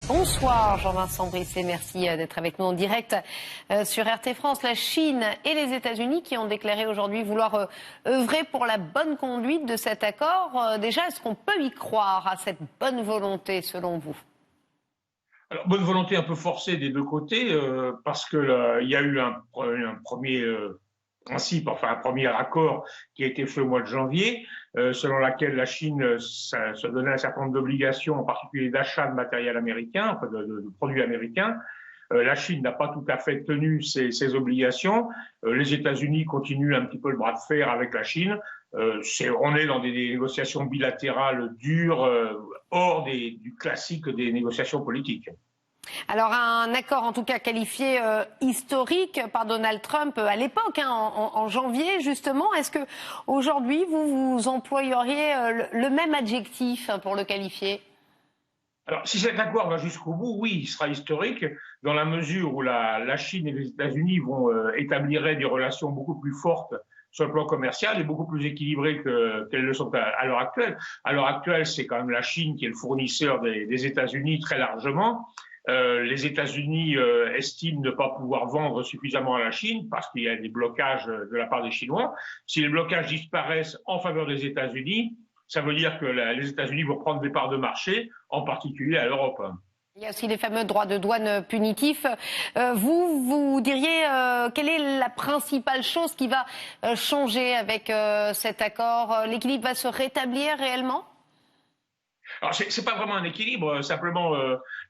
Bonsoir Jean-Vincent Brisset, merci d'être avec nous en direct sur RT France. La Chine et les États-Unis qui ont déclaré aujourd'hui vouloir œuvrer pour la bonne conduite de cet accord. Déjà, est-ce qu'on peut y croire à cette bonne volonté selon vous ? Alors, bonne volonté un peu forcée des deux côtés, parce que il y a eu un premier principe, enfin un premier accord qui a été fait au mois de janvier, selon laquelle la Chine se donnait un certain nombre d'obligations, en particulier d'achat de matériel américain, enfin de produits américains. La Chine n'a pas tout à fait tenu ses obligations. Les États-Unis continuent un petit peu le bras de fer avec la Chine. On est dans des négociations bilatérales dures, hors du classique des négociations politiques. Alors un accord en tout cas qualifié historique par Donald Trump à l'époque, en janvier justement. Est-ce que aujourd'hui vous employeriez le même adjectif pour le qualifier ? Alors, si cet accord va jusqu'au bout, oui, il sera historique, dans la mesure où la Chine et les États-Unis vont établir des relations beaucoup plus fortes sur le plan commercial et beaucoup plus équilibrées qu'elles le sont à l'heure actuelle. À l'heure actuelle, c'est quand même la Chine qui est le fournisseur des États-Unis très largement. Les États-Unis estiment ne pas pouvoir vendre suffisamment à la Chine parce qu'il y a des blocages de la part des Chinois. Si les blocages disparaissent en faveur des États-Unis, ça veut dire que les États-Unis vont prendre des parts de marché, en particulier à l'Europe. Il y a aussi les fameux droits de douane punitifs. Vous diriez quelle est la principale chose qui va changer avec cet accord ? L'équilibre va se rétablir réellement ? Alors, c'est pas vraiment un équilibre, simplement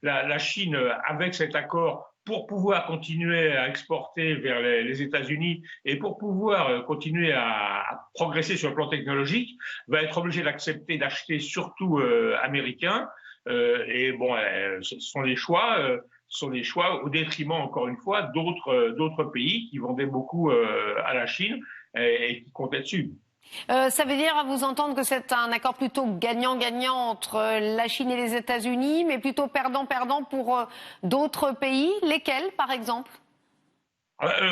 la Chine, avec cet accord, pour pouvoir continuer à exporter vers les États-Unis et pour pouvoir continuer à progresser sur le plan technologique, va être obligée d'accepter d'acheter surtout américain. Et bon, ce sont des choix au détriment, encore une fois, d'autres pays qui vendaient beaucoup à la Chine et qui comptaient dessus. Ça veut dire, à vous entendre, que c'est un accord plutôt gagnant-gagnant entre la Chine et les États-Unis, mais plutôt perdant-perdant pour d'autres pays. Lesquels, par exemple ?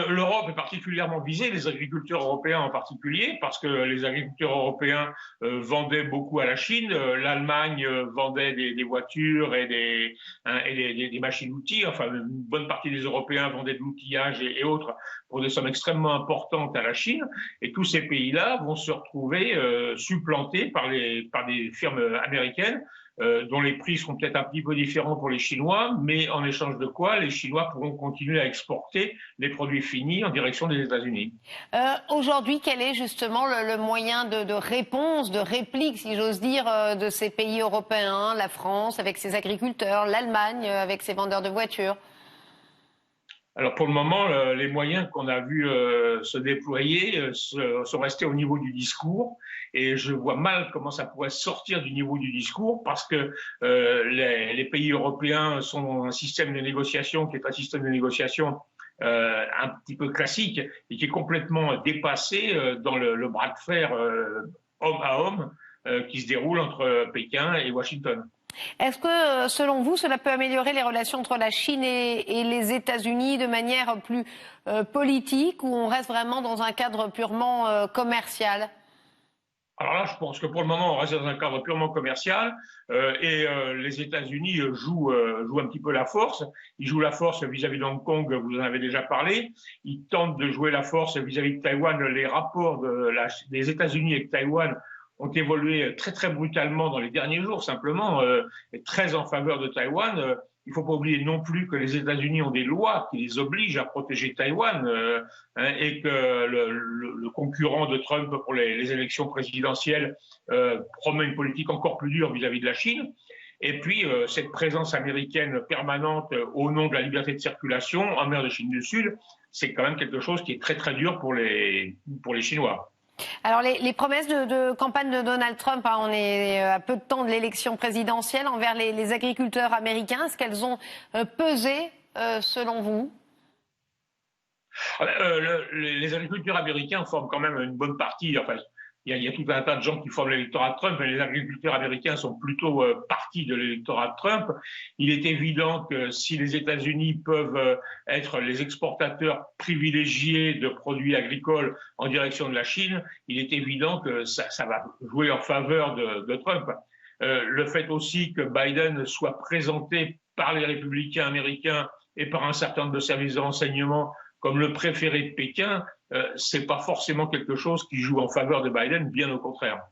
L'Europe est particulièrement visée, les agriculteurs européens en particulier, parce que les agriculteurs européens vendaient beaucoup à la Chine. L'Allemagne vendait des voitures et des machines-outils. Enfin, une bonne partie des Européens vendaient de l'outillage et autres pour des sommes extrêmement importantes à la Chine. Et tous ces pays-là vont se retrouver supplantés par des firmes américaines, dont les prix seront peut-être un petit peu différents pour les Chinois, mais en échange de quoi les Chinois pourront continuer à exporter les produits finis en direction des États-Unis. Aujourd'hui, quel est justement le moyen de réponse, de réplique, si j'ose dire, de ces pays européens, la France avec ses agriculteurs, l'Allemagne avec ses vendeurs de voitures ? Alors pour le moment, les moyens qu'on a vus se déployer sont restés au niveau du discours, et je vois mal comment ça pourrait sortir du niveau du discours, parce que les pays européens sont un système de négociation qui est un système de négociation un petit peu classique et qui est complètement dépassé dans le bras de fer homme à homme qui se déroule entre Pékin et Washington. Est-ce que, selon vous, cela peut améliorer les relations entre la Chine et les États-Unis de manière plus politique, ou on reste vraiment dans un cadre purement commercial ? Alors là, je pense que pour le moment, on reste dans un cadre purement commercial et les États-Unis jouent un petit peu la force. Ils jouent la force vis-à-vis de Hong Kong, vous en avez déjà parlé. Ils tentent de jouer la force vis-à-vis de Taïwan. Les rapports des États-Unis avec Taïwan ont évolué très très brutalement dans les derniers jours, simplement, très en faveur de Taïwan. Il ne faut pas oublier non plus que les États-Unis ont des lois qui les obligent à protéger Taïwan et que le concurrent de Trump pour les élections présidentielles promet une politique encore plus dure vis-à-vis de la Chine. Et puis, cette présence américaine permanente au nom de la liberté de circulation en mer de Chine du Sud, c'est quand même quelque chose qui est très très dur pour les Chinois. Alors les promesses de campagne de Donald Trump, on est à peu de temps de l'élection présidentielle, envers les agriculteurs américains, est-ce qu'elles ont pesé selon vous ? Les agriculteurs américains forment quand même une bonne partie. Enfin, il y a tout un tas de gens qui forment l'électorat de Trump, mais les agriculteurs américains sont plutôt partie de l'électorat de Trump. Il est évident que si les États-Unis peuvent être les exportateurs privilégiés de produits agricoles en direction de la Chine, il est évident que ça va jouer en faveur de Trump. Le fait aussi que Biden soit présenté par les républicains américains et par un certain nombre de services de renseignement comme le préféré de Pékin, c'est pas forcément quelque chose qui joue en faveur de Biden, bien au contraire.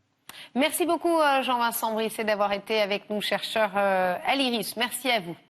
Merci beaucoup Jean-Vincent Brisset d'avoir été avec nous, chercheur à l'IRIS. Merci à vous.